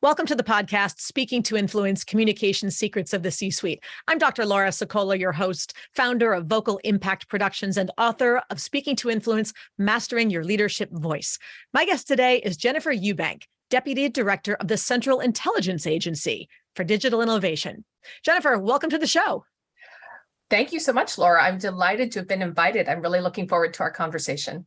Welcome to the podcast, Speaking to Influence, Communication Secrets of the C-Suite. I'm Dr. Laura Sokola, your host, founder of Vocal Impact Productions and author of Speaking to Influence, Mastering Your Leadership Voice. My guest today is Jennifer Ewbank, Deputy Director of the Central Intelligence Agency for Digital Innovation. Jennifer, welcome to the show. Thank you so much, Laura. I'm delighted to have been invited. I'm really looking forward to our conversation.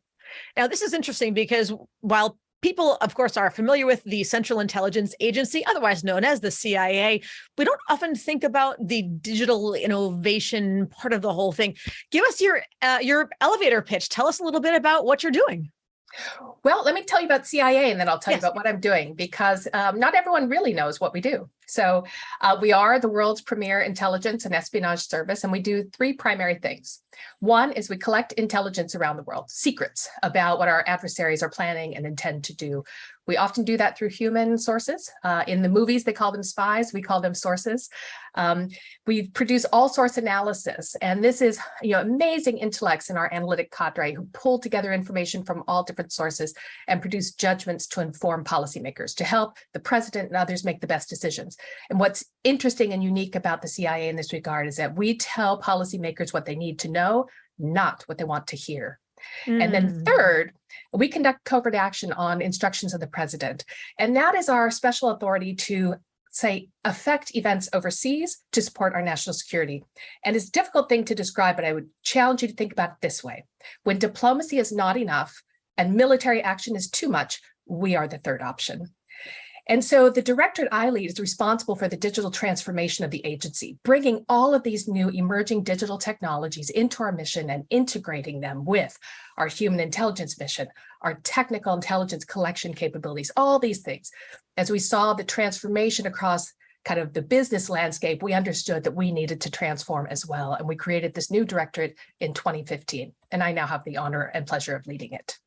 Now, this is interesting because while people, of course, are familiar with the Central Intelligence Agency, otherwise known as the CIA, we don't often think about the digital innovation part of the whole thing. Give us your elevator pitch. Tell us a little bit about what you're doing. Well, let me tell you about CIA, and then I'll tell you Yes. about what I'm doing, because not everyone really knows what we do. So we are the world's premier intelligence and espionage service, and we do three primary things. One is we collect intelligence around the world, secrets about what our adversaries are planning and intend to do. We often do that through human sources. In the movies, they call them spies. We call them sources. We produce all source analysis, and this is amazing intellects in our analytic cadre who pull together information from all different sources and produce judgments to inform policymakers, to help the president and others make the best decisions. And what's interesting and unique about the CIA in this regard is that we tell policymakers what they need to know, not what they want to hear. And then third, we conduct covert action on instructions of the president. And that is our special authority to affect events overseas to support our national security. And it's a difficult thing to describe, but I would challenge you to think about it this way. When diplomacy is not enough and military action is too much, we are the third option. And so the Directorate I lead is responsible for the digital transformation of the agency, bringing all of these new emerging digital technologies into our mission and integrating them with our human intelligence mission, our technical intelligence collection capabilities, all these things. As we saw the transformation across kind of the business landscape, we understood that we needed to transform as well. And we created this new directorate in 2015. And I now have the honor and pleasure of leading it.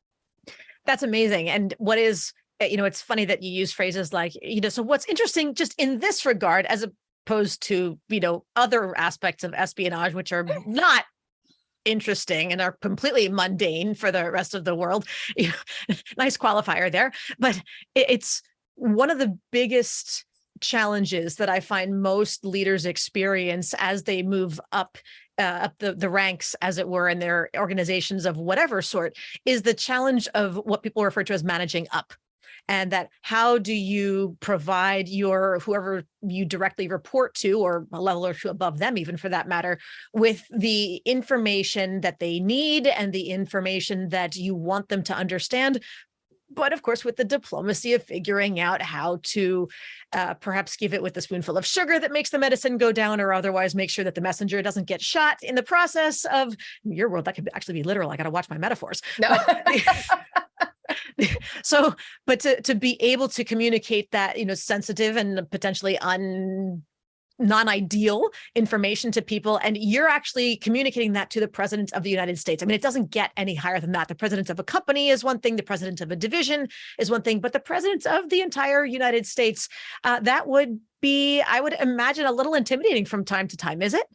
That's amazing. And what is it's funny that you use phrases like, so what's interesting just in this regard, as opposed to, other aspects of espionage, which are not interesting and are completely mundane for the rest of the world. Nice qualifier there. But it's one of the biggest challenges that I find most leaders experience as they move up the ranks, as it were, in their organizations of whatever sort, is the challenge of what people refer to as managing up. And that how do you provide whoever you directly report to, or a level or two above them, even for that matter, with the information that they need and the information that you want them to understand. But of course, with the diplomacy of figuring out how to perhaps give it with a spoonful of sugar that makes the medicine go down, or otherwise make sure that the messenger doesn't get shot in the process of your world. That could actually be literal. I got to watch my metaphors. No. So, but to be able to communicate that, sensitive and potentially non-ideal information to people, and you're actually communicating that to the president of the United States. I mean, it doesn't get any higher than that. The president of a company is one thing, the president of a division is one thing, but the president of the entire United States, that would be, I would imagine, a little intimidating from time to time, is it?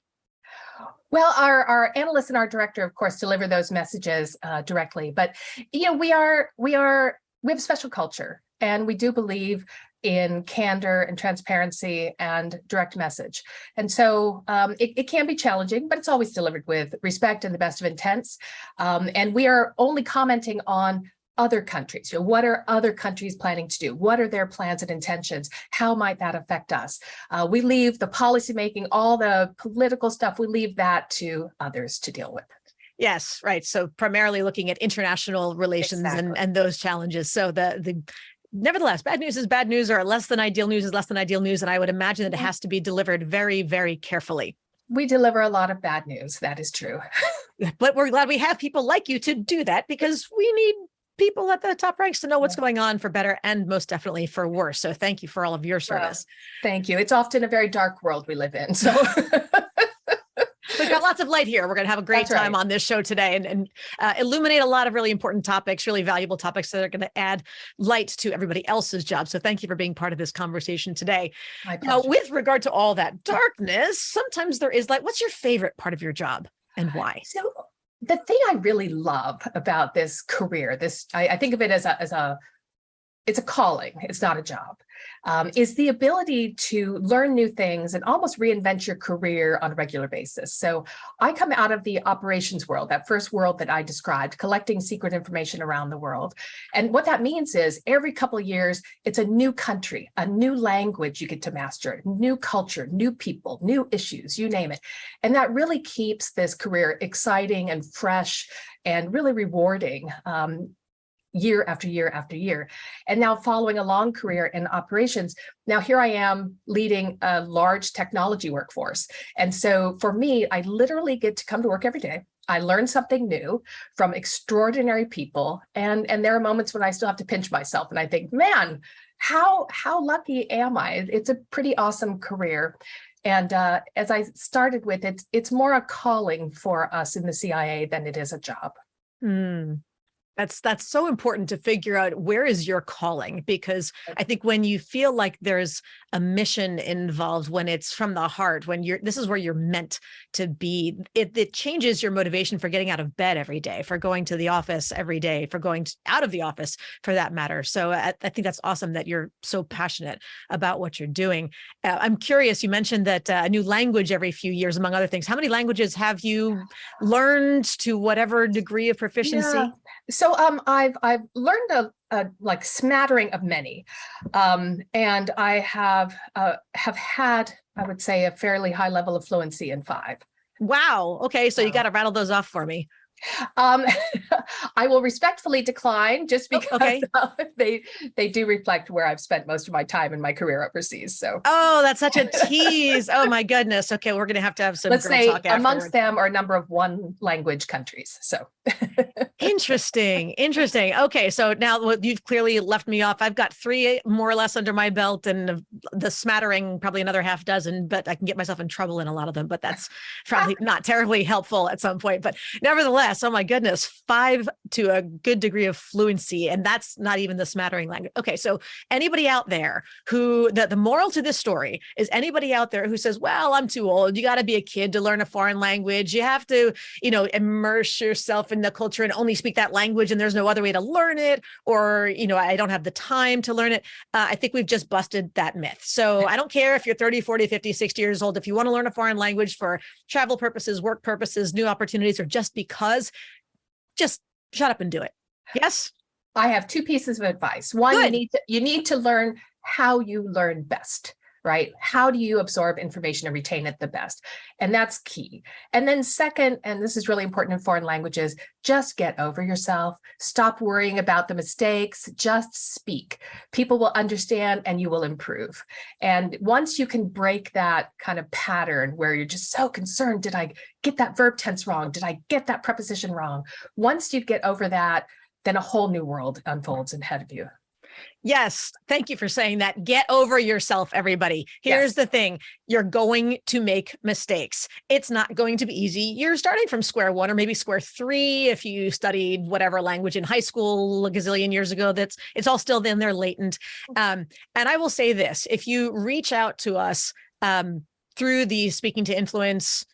Well, our analysts and our director, of course, deliver those messages directly. But we have a special culture, and we do believe in candor and transparency and direct message. And so it can be challenging, but it's always delivered with respect and the best of intents. And we are only commenting on other countries. What are other countries planning to do? What are their plans and intentions? How might that affect us? We leave the policy making, all the political stuff, we leave that to others to deal with. Yes, right. So primarily looking at international relations. Exactly. and those challenges. So nevertheless, bad news is bad news, or less than ideal news is less than ideal news. And I would imagine that it has to be delivered very, very carefully. We deliver a lot of bad news. That is true. But we're glad we have people like you to do that, because we need people at the top ranks to know what's going on, for better and most definitely for worse. So thank you for all of your service. Well, thank you. It's often a very dark world we live in. So we've got lots of light here. We're going to have a great time on this show today and illuminate a lot of really important topics, really valuable topics that are going to add light to everybody else's job. So thank you for being part of this conversation today. Now, with regard to all that darkness, sometimes there is light. What's your favorite part of your job and why? So the thing I really love about this career, I think of it as a it's a calling, it's not a job, is the ability to learn new things and almost reinvent your career on a regular basis. So I come out of the operations world, that first world that I described, collecting secret information around the world. And what that means is every couple of years, it's a new country, a new language you get to master, new culture, new people, new issues, you name it. And that really keeps this career exciting and fresh and really rewarding. Year after year after year. And now following a long career in operations, now here I am leading a large technology workforce. And so for me, I literally get to come to work every day. I learn something new from extraordinary people. And there are moments when I still have to pinch myself and I think, man, how lucky am I? It's a pretty awesome career. And as I started with, it's more a calling for us in the CIA than it is a job. That's so important to figure out where is your calling, because I think when you feel like there's a mission involved, when it's from the heart, when this is where you're meant to be, it changes your motivation for getting out of bed every day, for going to the office every day, for going out of the office for that matter. So I think that's awesome that you're so passionate about what you're doing. I'm curious, you mentioned that a new language every few years, among other things. How many languages have you learned to whatever degree of proficiency? Yeah. So I've learned a like smattering of many, and I have had, I would say, a fairly high level of fluency in 5. Wow. Okay, so you got to rattle those off for me. I will respectfully decline just because Okay. They do reflect where I've spent most of my time in my career overseas. So oh, that's such a tease. Oh my goodness. Okay, we're gonna have to have some let's girl say talk afterward. amongst them are a number of one language countries. So Interesting. Okay, so now you've clearly left me off. I've got 3 more or less under my belt, and the smattering probably another half dozen, but I can get myself in trouble in a lot of them, but that's probably not terribly helpful at some point. But nevertheless, oh my goodness, 5 to a good degree of fluency, and that's not even the smattering language. Okay, so anybody out there who, the moral to this story is anybody out there who says, well, I'm too old, you got to be a kid to learn a foreign language, you have to, immerse yourself in the culture and only speak that language, and there's no other way to learn it, or, I don't have the time to learn it. I think we've just busted that myth. So I don't care if you're 30, 40, 50, 60 years old. If you want to learn a foreign language for travel purposes, work purposes, new opportunities, or just because, just shut up and do it. Yes? I have 2 pieces of advice. One, you need to learn how you learn best, right? How do you absorb information and retain it the best? And that's key. And then second, and this is really important in foreign languages, just get over yourself. Stop worrying about the mistakes. Just speak. People will understand and you will improve. And once you can break that kind of pattern where you're just so concerned, did I get that verb tense wrong? Did I get that preposition wrong? Once you get over that, then a whole new world unfolds ahead of you. Yes. Thank you for saying that. Get over yourself, everybody. Here's the thing. You're going to make mistakes. It's not going to be easy. You're starting from square 1 or maybe square 3 if you studied whatever language in high school a gazillion years ago. It's all still in there latent. And I will say this, if you reach out to us through the Speaking to Influence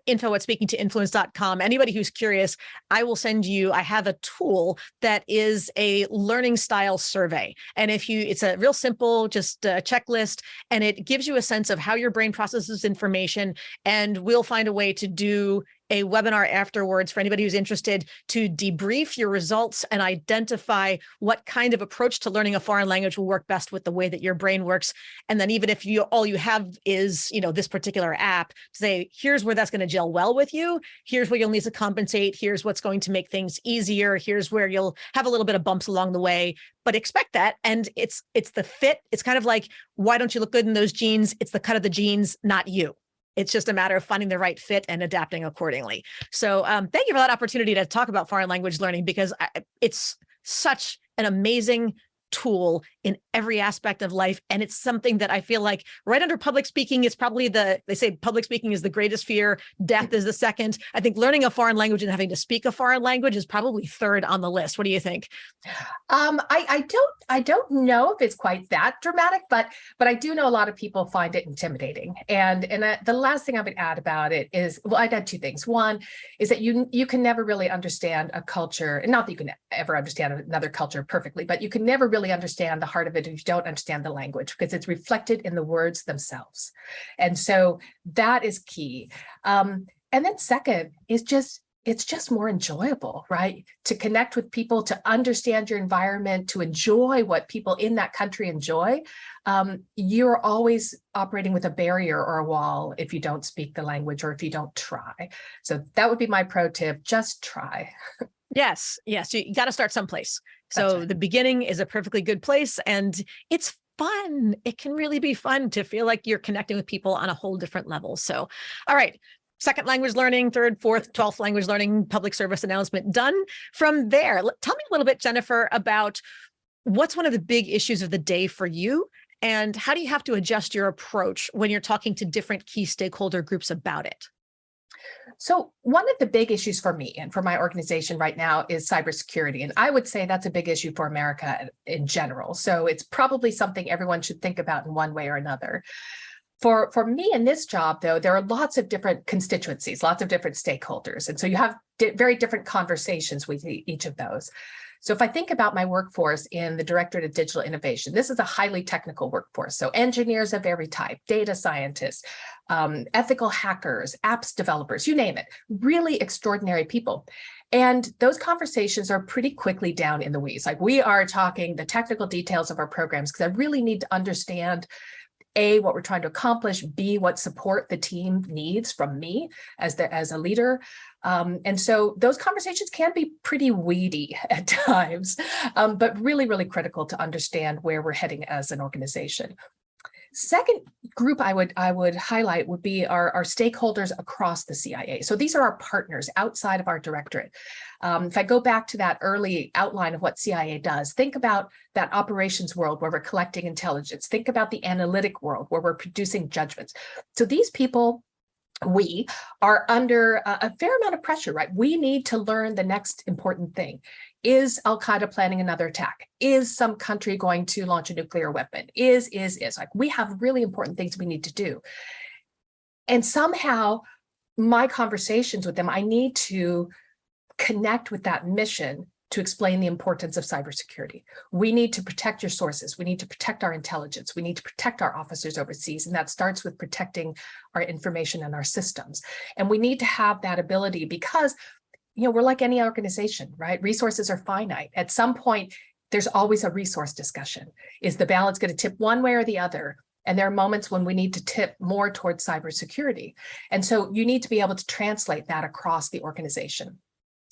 info@speakingtoinfluence.com. Anybody who's curious, I will send you, I have a tool that is a learning style survey. And it's a real simple, just a checklist, and it gives you a sense of how your brain processes information. And we'll find a way to do a webinar afterwards for anybody who's interested to debrief your results and identify what kind of approach to learning a foreign language will work best with the way that your brain works. And then even if all you have is, this particular app, to say, here's where that's going to gel well with you. Here's where you'll need to compensate. Here's what's going to make things easier. Here's where you'll have a little bit of bumps along the way, but expect that. And it's the fit. It's kind of like, why don't you look good in those jeans? It's the cut of the jeans, not you. It's just a matter of finding the right fit and adapting accordingly. So thank you for that opportunity to talk about foreign language learning, because it's such an amazing tool in every aspect of life. And it's something that I feel like right under public speaking is probably they say public speaking is the greatest fear. Death is the second. I think learning a foreign language and having to speak a foreign language is probably third on the list. What do you think? I don't know if it's quite that dramatic, but I do know a lot of people find it intimidating. And the last thing I would add about it is, well, I'd add 2 things. One is that you can never really understand a culture, and not that you can ever understand another culture perfectly, but you can never really really understand the heart of it if you don't understand the language, because it's reflected in the words themselves. And so that is key. And then second is it's just more enjoyable, right? To connect with people, to understand your environment, to enjoy what people in that country enjoy. You're always operating with a barrier or a wall if you don't speak the language or if you don't try. So that would be my pro tip, just try. Yes, yes, you got to start someplace. That's So right. the beginning is a perfectly good place, and it's fun. It can really be fun to feel like you're connecting with people on a whole different level. So, all right. Second language learning, third, fourth, 12th language learning, public service announcement done. From there, tell me a little bit, Jennifer, about what's one of the big issues of the day for you, and how do you have to adjust your approach when you're talking to different key stakeholder groups about it? So one of the big issues for me and for my organization right now is cybersecurity. And I would say that's a big issue for America in general. So it's probably something everyone should think about in one way or another. For me in this job, though, there are lots of different constituencies, lots of different stakeholders. And so you have very different conversations with each of those. So if I think about my workforce in the Directorate of Digital Innovation, this is a highly technical workforce. So engineers of every type, data scientists, ethical hackers, apps developers, you name it, really extraordinary people. And those conversations are pretty quickly down in the weeds. Like we are talking the technical details of our programs because I really need to understand A, what we're trying to accomplish, B, what support the team needs from me as a leader. And so those conversations can be pretty weedy at times, but really, really critical to understand where we're heading as an organization. Second group I would highlight would be our stakeholders across the CIA. So these are our partners outside of our directorate. If I go back to that early outline of what CIA does, think about that operations world where we're collecting intelligence. Think about the analytic world where we're producing judgments. So these people, we are under a fair amount of pressure, right? We need to learn the next important thing. Is Al-Qaeda planning another attack? Is some country going to launch a nuclear weapon? Is like we have really important things we need to do. And somehow my conversations with them, I need to connect with that mission to explain the importance of cybersecurity. We need to protect your sources. We need to protect our intelligence. We need to protect our officers overseas. And that starts with protecting our information and our systems. And we need to have that ability because we're like any organization, right? Resources are finite. At some point, there's always a resource discussion. Is the balance going to tip one way or the other? And there are moments when we need to tip more towards cybersecurity. And so you need to be able to translate that across the organization.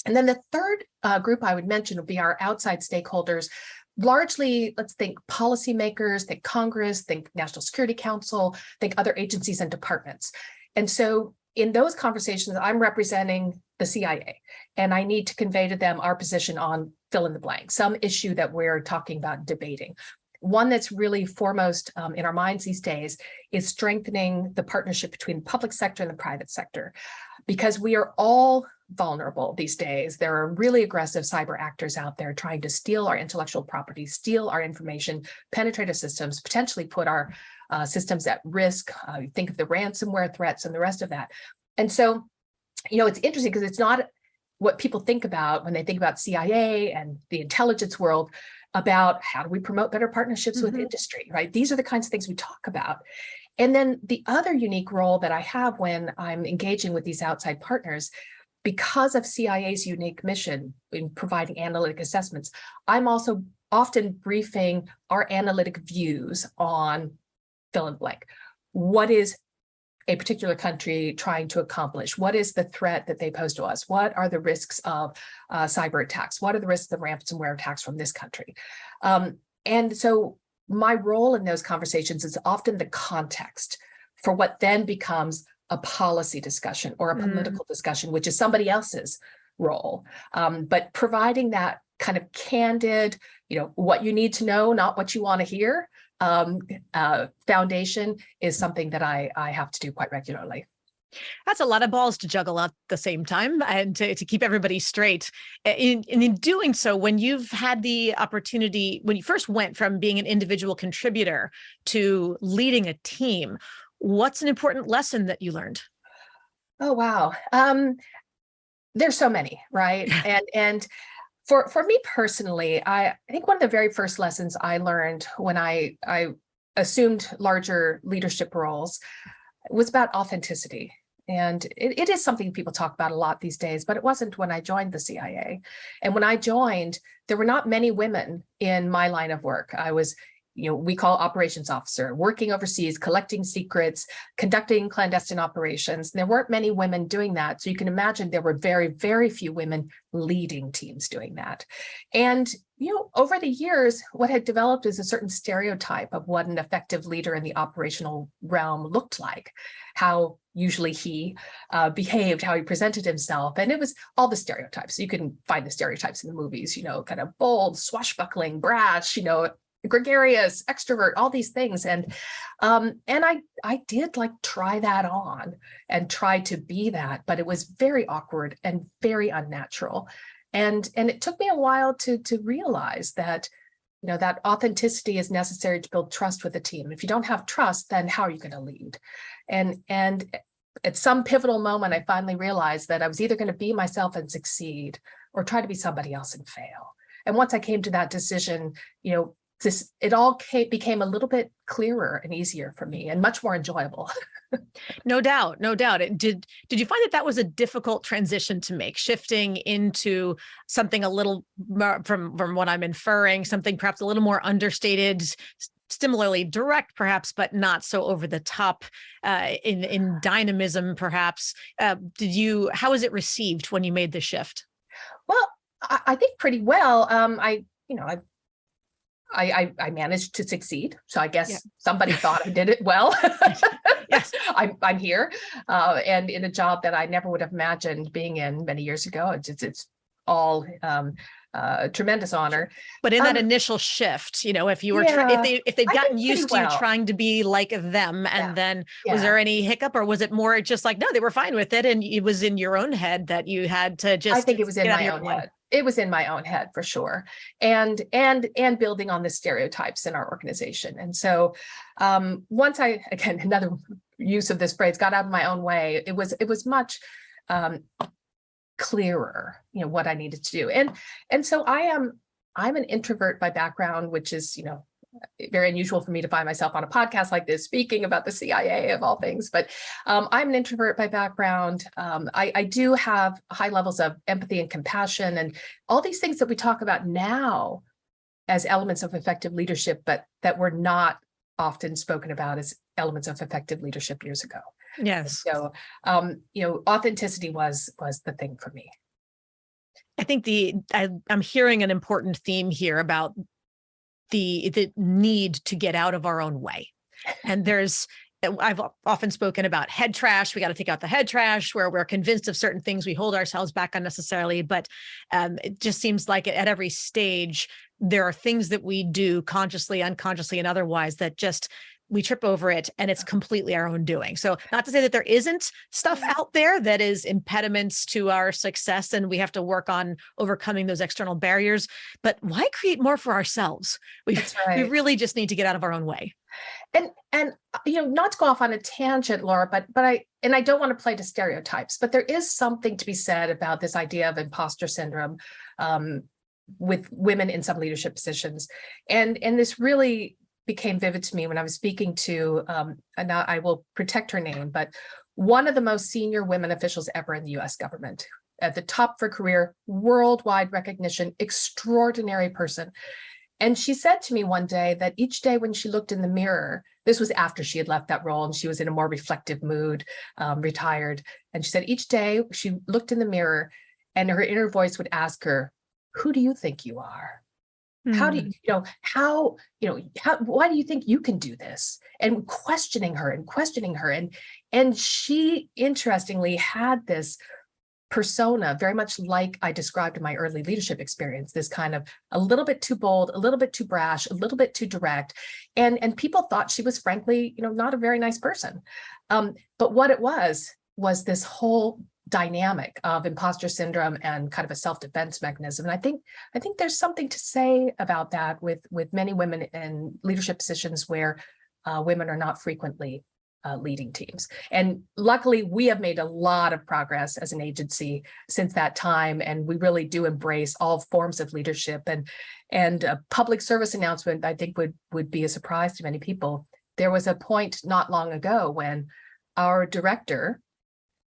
And then the third group I would mention would be our outside stakeholders. Largely, let's think policymakers, think Congress, think National Security Council, think other agencies and departments. And so in those conversations, I'm representing the CIA, and I need to convey to them our position on fill in the blank, some issue that we're talking about debating. One that's really foremost in our minds these days is strengthening the partnership between the public sector and the private sector, because we are all vulnerable these days. There are really aggressive cyber actors out there trying to steal our intellectual property, steal our information, penetrate our systems, potentially put our systems at risk. Think of the ransomware threats and the rest of that. And so, it's interesting because it's not what people think about when they think about CIA and the intelligence world about how do we promote better partnerships with industry, right? These are the kinds of things we talk about. And then the other unique role that I have when I'm engaging with these outside partners, because of CIA's unique mission in providing analytic assessments, I'm also often briefing our analytic views on fill in blank. What is a particular country trying to accomplish? What is the threat that they pose to us? What are the risks of cyber attacks? What are the risks of ransomware attacks from this country? And so my role in those conversations is often the context for what then becomes a policy discussion or a political discussion, which is somebody else's role. But providing that kind of candid, what you need to know, not what you want to hear, foundation is something that I have to do quite regularly. That's a lot of balls to juggle at the same time and to keep everybody straight. In doing so, when you've had the opportunity, when you first went from being an individual contributor to leading a team, what's an important lesson that you learned? Oh, wow. There's so many, right? And For me personally, I think one of the very first lessons I learned when I assumed larger leadership roles was about authenticity. And it is something people talk about a lot these days, but it wasn't when I joined the CIA. And when I joined, there were not many women in my line of work. I was, we call operations officer, working overseas, collecting secrets, conducting clandestine operations. And there weren't many women doing that. So you can imagine there were very, very few women leading teams doing that. And over the years, what had developed is a certain stereotype of what an effective leader in the operational realm looked like, how usually he behaved, how he presented himself. And it was all the stereotypes. You can find the stereotypes in the movies, kind of bold, swashbuckling, brash, gregarious, extrovert, all these things. And I did try that on and try to be that, but it was very awkward and very unnatural. And it took me a while to realize that, that authenticity is necessary to build trust with a team. If you don't have trust, then how are you going to lead? And at some pivotal moment, I finally realized that I was either going to be myself and succeed or try to be somebody else and fail. And once I came to that decision, it all became a little bit clearer and easier for me and much more enjoyable. No doubt, no doubt. Did you find that was a difficult transition to make, shifting into something a little more, from what I'm inferring, something perhaps a little more understated, similarly direct perhaps, but not so over the top in dynamism perhaps? How was it received when you made the shift? Well, I think pretty well. I managed to succeed. So I guess somebody thought I did it well. Yes, I'm here and in a job that I never would have imagined being in many years ago. It's all tremendous honor. But in that initial shift, if you were if they'd gotten used to you trying to be like them, and then was there any hiccup, or was it more just no, they were fine with it, and it was in your own head that you had to just? I think it was in my own head. It was in my own head for sure, and building on the stereotypes in our organization. And so once I, again, another use of this phrase, got out of my own way, it was much clearer, what I needed to do. And so I'm an introvert by background, which is very unusual for me to find myself on a podcast like this speaking about the CIA of all things, but I'm an introvert by background. I do have high levels of empathy and compassion and all these things that we talk about now as elements of effective leadership, but that were not often spoken about as elements of effective leadership years ago. Yes. So, authenticity was the thing for me. I think I'm hearing an important theme here about the need to get out of our own way. And I've often spoken about head trash. We got to take out the head trash where we're convinced of certain things. We hold ourselves back unnecessarily, but it just seems like at every stage, there are things that we do consciously, unconsciously, and otherwise that just we trip over it, and it's completely our own doing. So not to say that there isn't stuff out there that is impediments to our success, and we have to work on overcoming those external barriers, but why create more for ourselves? We really just need to get out of our own way. And not to go off on a tangent, Laura, but I don't want to play to stereotypes, but there is something to be said about this idea of imposter syndrome with women in some leadership positions. And this really became vivid to me when I was speaking to, and now I will protect her name, but one of the most senior women officials ever in the US government, at the top for career, worldwide recognition, extraordinary person. And she said to me one day that each day when she looked in the mirror, this was after she had left that role and she was in a more reflective mood, retired. And she said each day she looked in the mirror and her inner voice would ask her, who do you think you are? How do you, why do you think you can do this? And questioning her. And she interestingly had this persona very much like I described in my early leadership experience, this kind of a little bit too bold, a little bit too brash, a little bit too direct. And people thought she was frankly, not a very nice person. But what it was this whole dynamic of imposter syndrome and kind of a self-defense mechanism. And I think there's something to say about that with many women in leadership positions where women are not frequently leading teams. And luckily, we have made a lot of progress as an agency since that time, and we really do embrace all forms of leadership. And a public service announcement, I think, would be a surprise to many people. There was a point not long ago when our director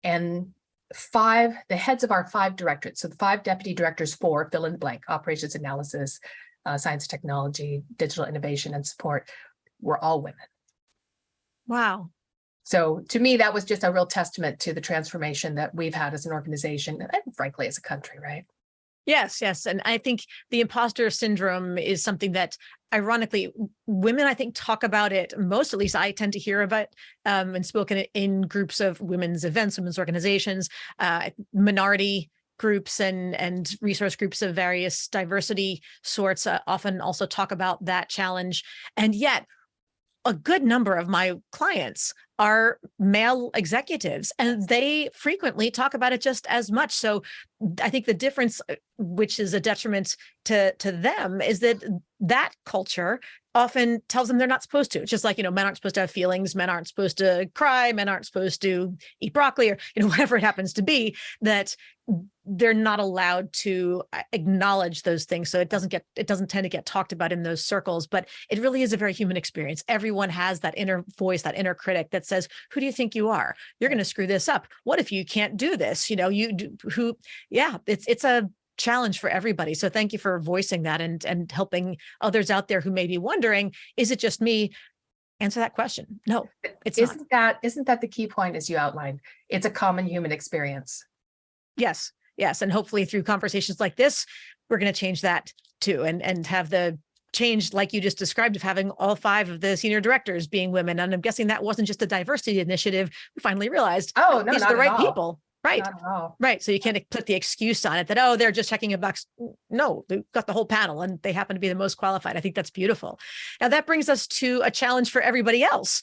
and the heads of our 5 directorates, so the 5 deputy directors for fill in the blank, operations analysis, science, technology, digital innovation, and support, were all women. Wow. So to me, that was just a real testament to the transformation that we've had as an organization and frankly, as a country, right? Yes, yes. And I think the imposter syndrome is something that, ironically, women, I think, talk about it most. At least I tend to hear about and spoken in groups of women's events, women's organizations, minority groups and resource groups of various diversity sorts often also talk about that challenge. And yet, a good number of my clients are male executives, and they frequently talk about it just as much. So I think the difference, which is a detriment to them, is that culture often tells them they're not supposed to. It's just like, men aren't supposed to have feelings, men aren't supposed to cry, men aren't supposed to eat broccoli, or, whatever it happens to be, that they're not allowed to acknowledge those things. So it doesn't tend to get talked about in those circles, but it really is a very human experience. Everyone has that inner voice, that inner critic that says, who do you think you are? You're going to screw this up. What if you can't do this? It's a challenge for everybody. So thank you for voicing that and helping others out there who may be wondering, is it just me? Answer that question. No, it's not. Isn't that the key point as you outlined? It's a common human experience. Yes. And hopefully through conversations like this, we're going to change that too, and have the change, like you just described, of having all 5 of the senior directors being women. And I'm guessing that wasn't just a diversity initiative. We finally realized, no, these are the right people. Right. Not at all. Right. So you can't put the excuse on it that, they're just checking a box. No, they've got the whole panel and they happen to be the most qualified. I think that's beautiful. Now that brings us to a challenge for everybody else.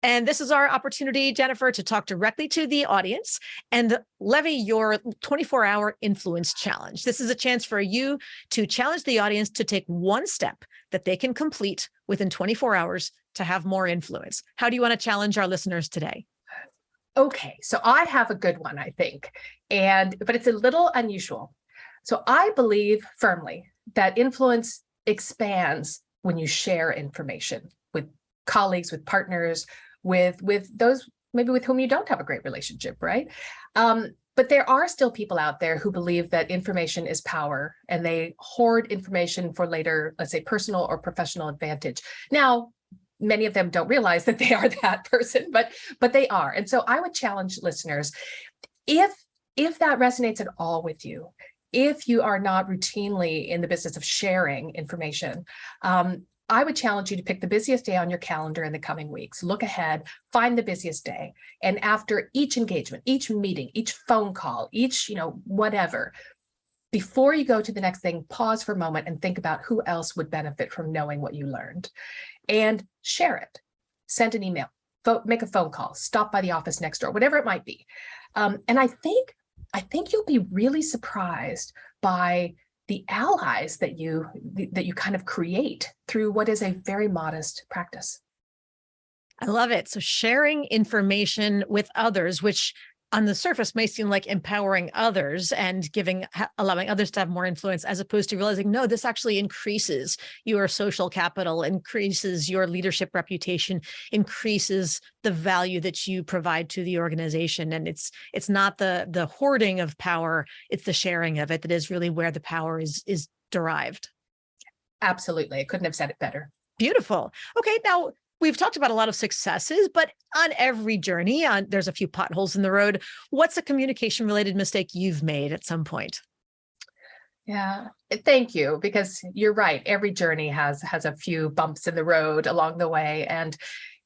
And this is our opportunity, Jennifer, to talk directly to the audience and levy your 24-hour influence challenge. This is a chance for you to challenge the audience to take one step that they can complete within 24 hours to have more influence. How do you want to challenge our listeners today? Okay, so I have a good one, I think, but it's a little unusual. So I believe firmly that influence expands when you share information with colleagues, with partners, with those maybe with whom you don't have a great relationship, right? But there are still people out there who believe that information is power, and they hoard information for later, let's say, personal or professional advantage. Now, many of them don't realize that they are that person, but they are. And so I would challenge listeners, if that resonates at all with you, if you are not routinely in the business of sharing information, I would challenge you to pick the busiest day on your calendar in the coming weeks. Look ahead, find the busiest day. And after each engagement, each meeting, each phone call, each, whatever, before you go to the next thing, pause for a moment and think about who else would benefit from knowing what you learned. And share it. Send an email, make a phone call, stop by the office next door, whatever it might be. And I think you'll be really surprised by the allies that you kind of create through what is a very modest practice. I love it. So sharing information with others, which on the surface may seem like empowering others and allowing others to have more influence, as opposed to realizing, no, this actually increases your social capital, increases your leadership reputation, increases the value that you provide to the organization. And it's not the hoarding of power, it's the sharing of it that is really where the power is derived. Absolutely. I couldn't have said it better. Beautiful. Okay, now we've talked about a lot of successes, but on every journey, there's a few potholes in the road. What's a communication-related mistake you've made at some point? Yeah, thank you, because you're right. Every journey has a few bumps in the road along the way, and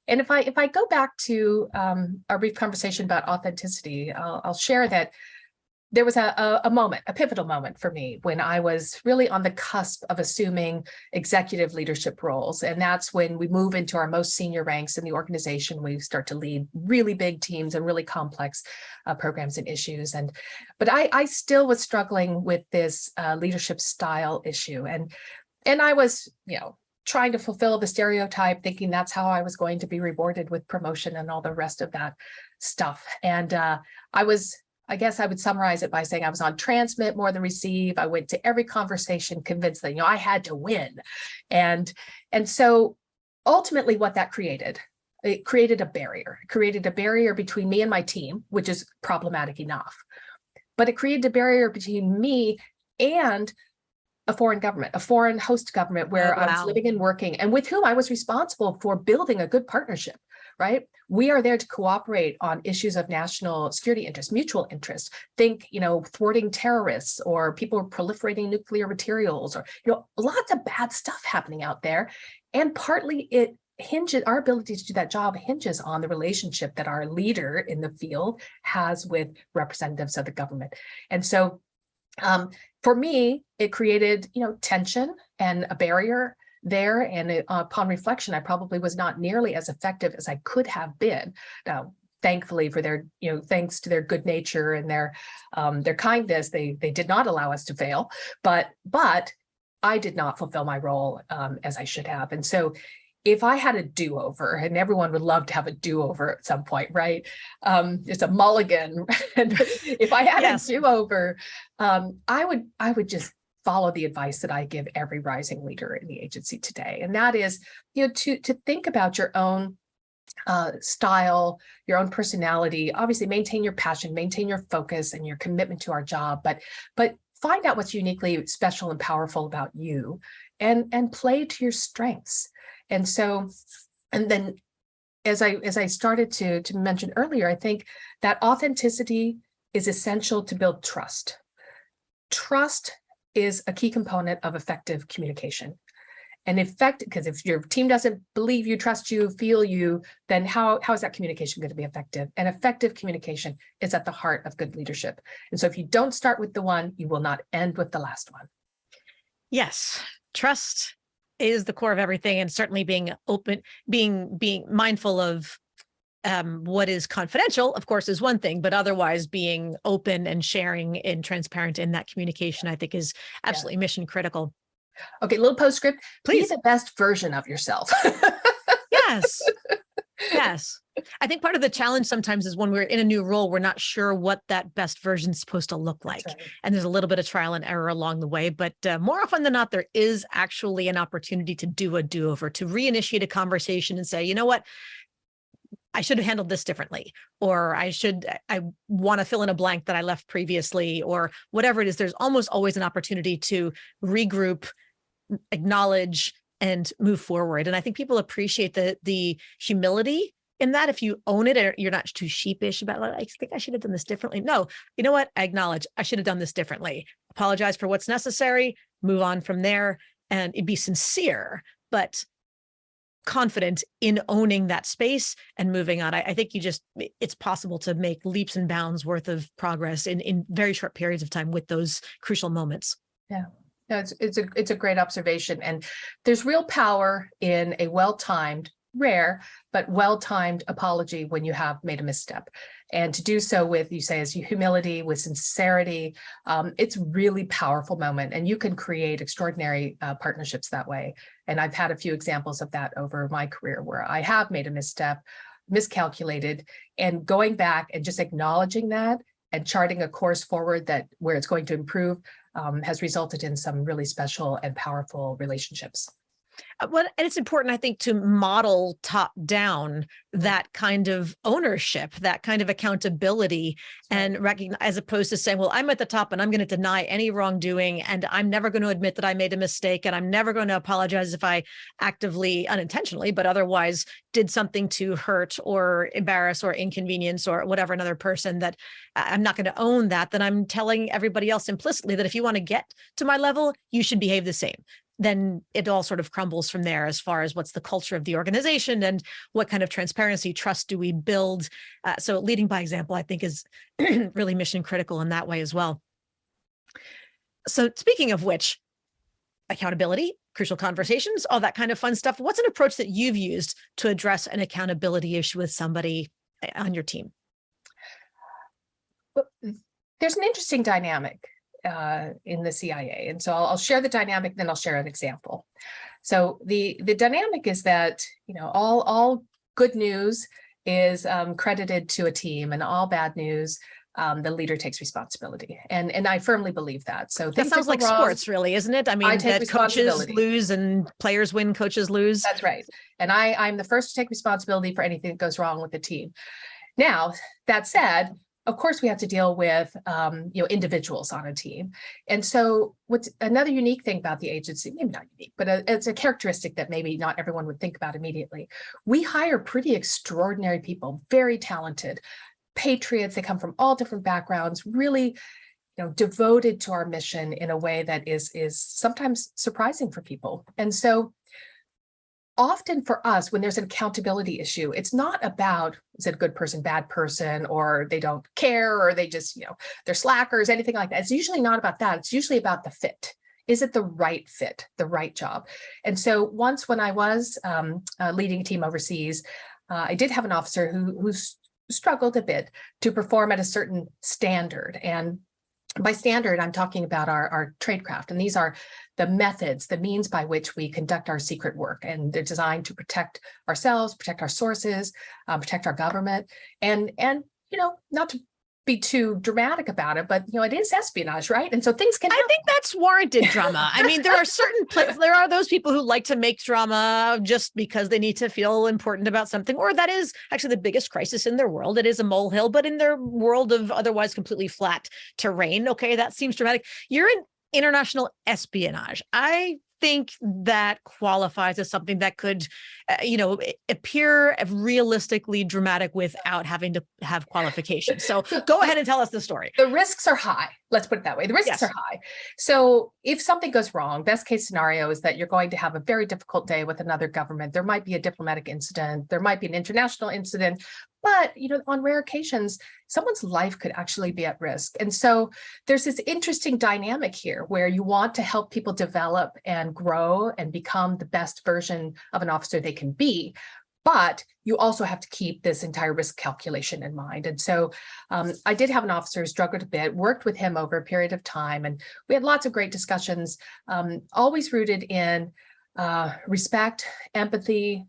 if I go back to our brief conversation about authenticity, I'll share that there was a pivotal moment for me when I was really on the cusp of assuming executive leadership roles. And that's when we move into our most senior ranks in the organization. We start to lead really big teams and really complex programs and issues. But I still was struggling with this leadership style issue. And I was, trying to fulfill the stereotype, thinking that's how I was going to be rewarded with promotion and all the rest of that stuff. And I guess I would summarize it by saying I was on transmit more than receive. I went to every conversation convinced that, I had to win. And so ultimately what that created, it created a barrier. It created a barrier between me and my team, which is problematic enough. But it created a barrier between me and a foreign government, a foreign host government where I was living and working, and with whom I was responsible for building a good partnership, right? We are there to cooperate on issues of national security interest, mutual interest. Think, thwarting terrorists or people proliferating nuclear materials, or, lots of bad stuff happening out there. And partly our ability to do that job hinges on the relationship that our leader in the field has with representatives of the government. And so for me, it created, tension and a barrier there. And upon reflection, I probably was not nearly as effective as I could have been. Now, thankfully for their, thanks to their good nature and their kindness, they did not allow us to fail. But I did not fulfill my role as I should have. And so if I had a do-over, and everyone would love to have a do-over at some point, right? It's a mulligan. And if I had a do-over, I would just follow the advice that I give every rising leader in the agency today. And that is, to think about your own style, your own personality. Obviously, maintain your passion, maintain your focus and your commitment to our job, but find out what's uniquely special and powerful about you, and play to your strengths. And so, and then as I started to mention earlier, I think that authenticity is essential to build trust. Trust is a key component of effective communication. And because if your team doesn't believe you, trust you, feel you, then how is that communication going to be effective? And effective communication is at the heart of good leadership. And so if you don't start with the one, you will not end with the last one. Yes, trust is the core of everything, and certainly being open, being mindful of what is confidential, of course, is one thing, but otherwise being open and sharing and transparent in that communication, I think, is absolutely mission critical. Okay, little postscript. Please. Be the best version of yourself. Yes. Yes. I think part of the challenge sometimes is when we're in a new role, we're not sure what that best version is supposed to look like. Right. And there's a little bit of trial and error along the way. But more often than not, there is actually an opportunity to do a do-over, to reinitiate a conversation and say, you know what? I should have handled this differently, or I want to fill in a blank that I left previously, or whatever it is. There's almost always an opportunity to regroup, acknowledge, and move forward. And I think people appreciate the humility in that. If you own it, or you're not too sheepish about it, I think I should have done this differently. No, you know what? I acknowledge I should have done this differently. Apologize for what's necessary, move on from there, and it'd be sincere, but confident in owning that space and moving on. I think it's possible to make leaps and bounds worth of progress in very short periods of time with those crucial moments. Yeah. No, it's a great observation. And there's real power in a well-timed, rare, but well-timed apology when you have made a misstep. And to do so with, you say, as humility, with sincerity, it's really powerful moment. And you can create extraordinary partnerships that way. And I've had a few examples of that over my career where I have made a misstep, miscalculated, and going back and just acknowledging that and charting a course forward where it's going to improve has resulted in some really special and powerful relationships. And it's important, I think, to model top down that kind of ownership, that kind of accountability, and recognize, as opposed to saying, well, I'm at the top and I'm going to deny any wrongdoing, and I'm never going to admit that I made a mistake, and I'm never going to apologize if I actively, unintentionally, but otherwise did something to hurt or embarrass or inconvenience or whatever another person, that I'm not going to own that. Then I'm telling everybody else implicitly that if you want to get to my level, you should behave the same. Then it all sort of crumbles from there as far as what's the culture of the organization and what kind of transparency, trust do we build. So leading by example, I think, is really mission critical in that way as well. So speaking of which, accountability, crucial conversations, all that kind of fun stuff. What's an approach that you've used to address an accountability issue with somebody on your team? There's an interesting dynamic in the CIA. And so I'll share the dynamic, then I'll share an example. So the dynamic is that, all good news is credited to a team, and all bad news, the leader takes responsibility. And I firmly believe that. So That things sounds like wrong, sports, really, isn't it? I mean, take that coaches responsibility. lose and players win, coaches lose. That's right. And I'm the first to take responsibility for anything that goes wrong with the team. Now, that said, of course, we have to deal with individuals on a team. And so what's another unique thing about the agency, maybe not unique, but it's a characteristic that maybe not everyone would think about immediately. We hire pretty extraordinary people, very talented patriots. They come from all different backgrounds, really devoted to our mission in a way that is sometimes surprising for people. And so often for us, when there's an accountability issue, it's not about, is it a good person, bad person, or they don't care, or they just, they're slackers, anything like that. It's usually not about that. It's usually about the fit. Is it the right fit, the right job? And so once when I was leading a team overseas, I did have an officer who struggled a bit to perform at a certain standard. And by standard, I'm talking about our tradecraft. And these are the methods, the means by which we conduct our secret work. And they're designed to protect ourselves, protect our sources, protect our government. And not to be too dramatic about it, but it is espionage, right? And so things can happen. I think that's warranted drama. I mean, there are there are those people who like to make drama just because they need to feel important about something, or that is actually the biggest crisis in their world. It is a molehill, but in their world of otherwise completely flat terrain, okay, that seems dramatic. You're in international espionage. I think that qualifies as something that could, appear realistically dramatic without having to have qualifications. So go ahead and tell us the story. The risks are high. Let's put it that way. The risks are high. So if something goes wrong, best case scenario is that you're going to have a very difficult day with another government. There might be a diplomatic incident. There might be an international incident. But, on rare occasions, someone's life could actually be at risk. And so there's this interesting dynamic here where you want to help people develop and grow and become the best version of an officer they can be. But you also have to keep this entire risk calculation in mind. And so I did have an officer who struggled a bit, worked with him over a period of time. And we had lots of great discussions, always rooted in respect, empathy,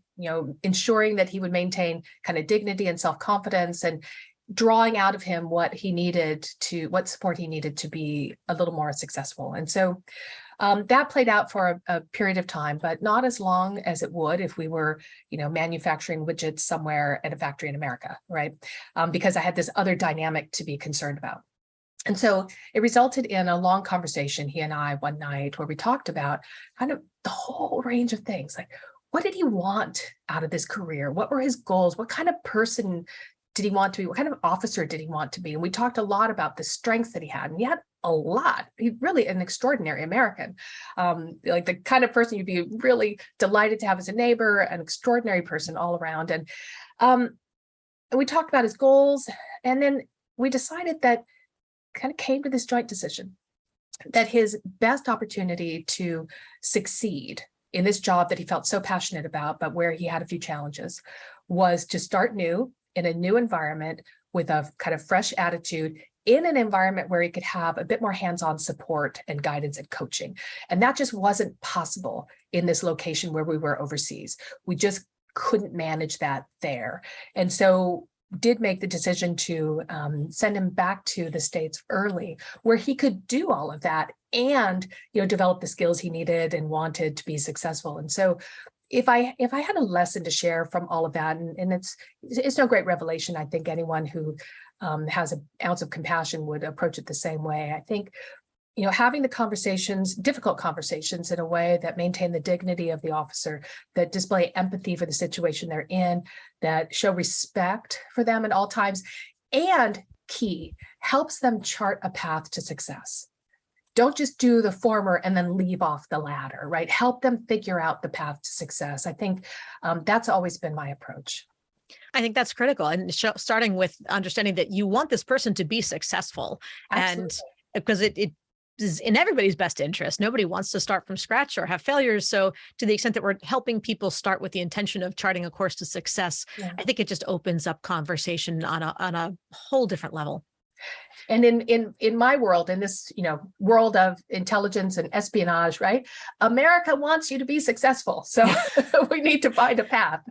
ensuring that he would maintain kind of dignity and self-confidence, and drawing out of him what support he needed to be a little more successful. And so that played out for a period of time, but not as long as it would if we were, manufacturing widgets somewhere at a factory in America, right? Because I had this other dynamic to be concerned about. And so it resulted in a long conversation, he and I, one night, where we talked about kind of the whole range of things, like, what did he want out of this career? What were his goals? What kind of person did he want to be? What kind of officer did he want to be? And we talked a lot about the strengths that he had. And he had a lot. He's really an extraordinary American, like the kind of person you'd be really delighted to have as a neighbor, an extraordinary person all around. And we talked about his goals. And then we decided that, kind of came to this joint decision, that his best opportunity to succeed in this job that he felt so passionate about, but where he had a few challenges, was to start new in a new environment with a kind of fresh attitude, in an environment where he could have a bit more hands-on support and guidance and coaching. And that just wasn't possible in this location where we were overseas. We just couldn't manage that there. And so did make the decision to send him back to the States early, where he could do all of that and develop the skills he needed and wanted to be successful. And so if I had a lesson to share from all of that, and it's no great revelation, I think anyone who has an ounce of compassion would approach it the same way. I think having the conversations, difficult conversations, in a way that maintain the dignity of the officer, that display empathy for the situation they're in, that show respect for them at all times, and helps them chart a path to success. Don't just do the former and then leave off the latter, right? Help them figure out the path to success. I think that's always been my approach. I think that's critical. And starting with understanding that you want this person to be successful. Absolutely. And because it is in everybody's best interest. Nobody wants to start from scratch or have failures. So to the extent that we're helping people start with the intention of charting a course to success, I think it just opens up conversation on a whole different level. And in my world, in this, world of intelligence and espionage, right? America wants you to be successful. So we need to find a path.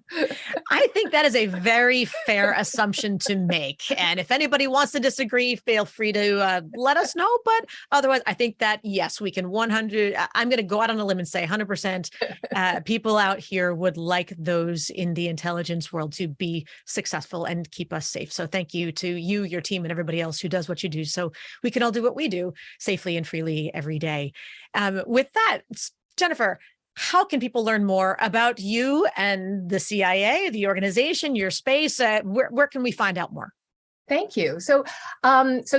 I think that is a very fair assumption to make. And if anybody wants to disagree, feel free to let us know. But otherwise, I think that, yes, we can I'm going to go out on a limb and say 100% people out here would like those in the intelligence world to be successful and keep us safe. So thank you to you, your team, and everybody else who does what you do so we can all do what we do safely and freely every day. With that, Jennifer, how can people learn more about you and the CIA, the organization, your space? Where can we find out more? Thank you. So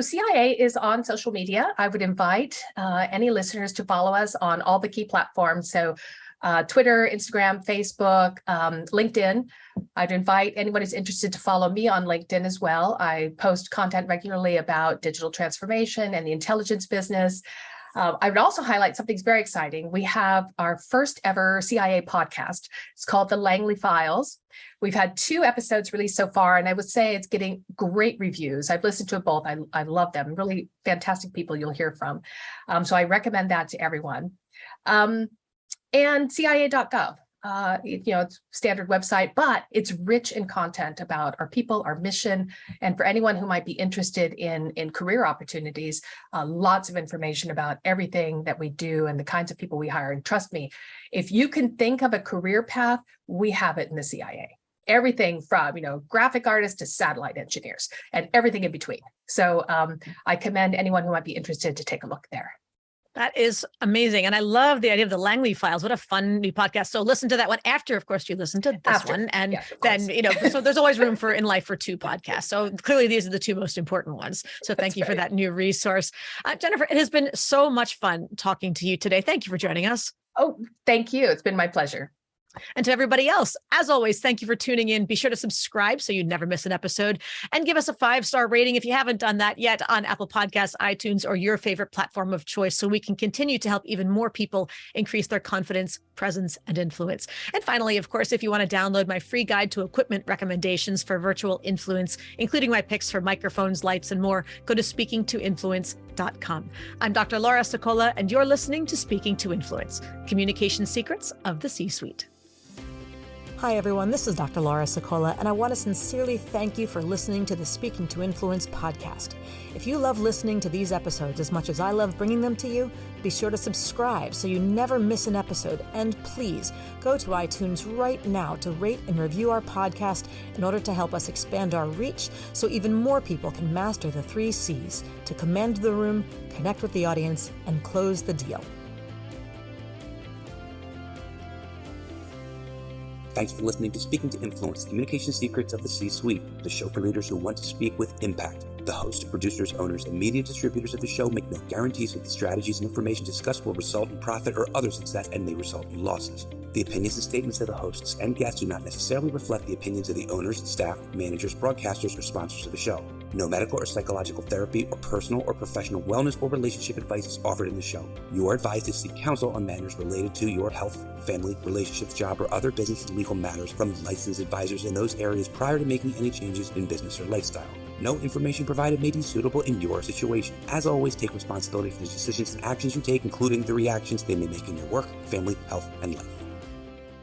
CIA is on social media. I would invite any listeners to follow us on all the key platforms. So Twitter, Instagram, Facebook, LinkedIn. I'd invite anyone who's interested to follow me on LinkedIn as well. I post content regularly about digital transformation and the intelligence business. I would also highlight something's very exciting. We have our first ever CIA podcast. It's called The Langley Files. We've had 2 episodes released so far, and I would say it's getting great reviews. I've listened to both. I love them. Really fantastic people you'll hear from. So I recommend that to everyone. And CIA.gov. It's standard website, but it's rich in content about our people, our mission, and for anyone who might be interested in career opportunities, lots of information about everything that we do and the kinds of people we hire. And trust me, if you can think of a career path, we have it in the CIA. Everything from, graphic artists to satellite engineers and everything in between. So I commend anyone who might be interested to take a look there. That is amazing. And I love the idea of the Langley Files. What a fun new podcast. So listen to that one after, of course, you listen to this one. And then, so there's always room in life for 2 podcasts. So clearly these are the 2 most important ones. So thank you for that new resource. Jennifer, it has been so much fun talking to you today. Thank you for joining us. Oh, thank you. It's been my pleasure. And to everybody else, as always, thank you for tuning in. Be sure to subscribe so you never miss an episode, and give us a 5-star rating if you haven't done that yet on Apple Podcasts, iTunes, or your favorite platform of choice, so we can continue to help even more people increase their confidence, presence, and influence. And finally, of course, if you want to download my free guide to equipment recommendations for virtual influence, including my picks for microphones, lights, and more, go to speakingtoinfluence.com. I'm Dr. Laura Sokola, and you're listening to Speaking to Influence, Communication Secrets of the C-Suite. Hi, everyone. This is Dr. Laura Sokola, and I want to sincerely thank you for listening to the Speaking to Influence podcast. If you love listening to these episodes as much as I love bringing them to you, be sure to subscribe so you never miss an episode. And please go to iTunes right now to rate and review our podcast in order to help us expand our reach so even more people can master the 3 C's to command the room, connect with the audience, and close the deal. Thanks for listening to Speaking to Influence, Communication Secrets of the C-Suite, the show for leaders who want to speak with impact. The hosts, producers, owners, and media distributors of the show make no guarantees that the strategies and information discussed will result in profit or other success and may result in losses. The opinions and statements of the hosts and guests do not necessarily reflect the opinions of the owners, staff, managers, broadcasters, or sponsors of the show. No medical or psychological therapy or personal or professional wellness or relationship advice is offered in the show. You are advised to seek counsel on matters related to your health, family, relationships, job, or other business and legal matters from licensed advisors in those areas prior to making any changes in business or lifestyle. No information provided may be suitable in your situation. As always, take responsibility for the decisions and actions you take, including the reactions they may make in your work, family, health, and life.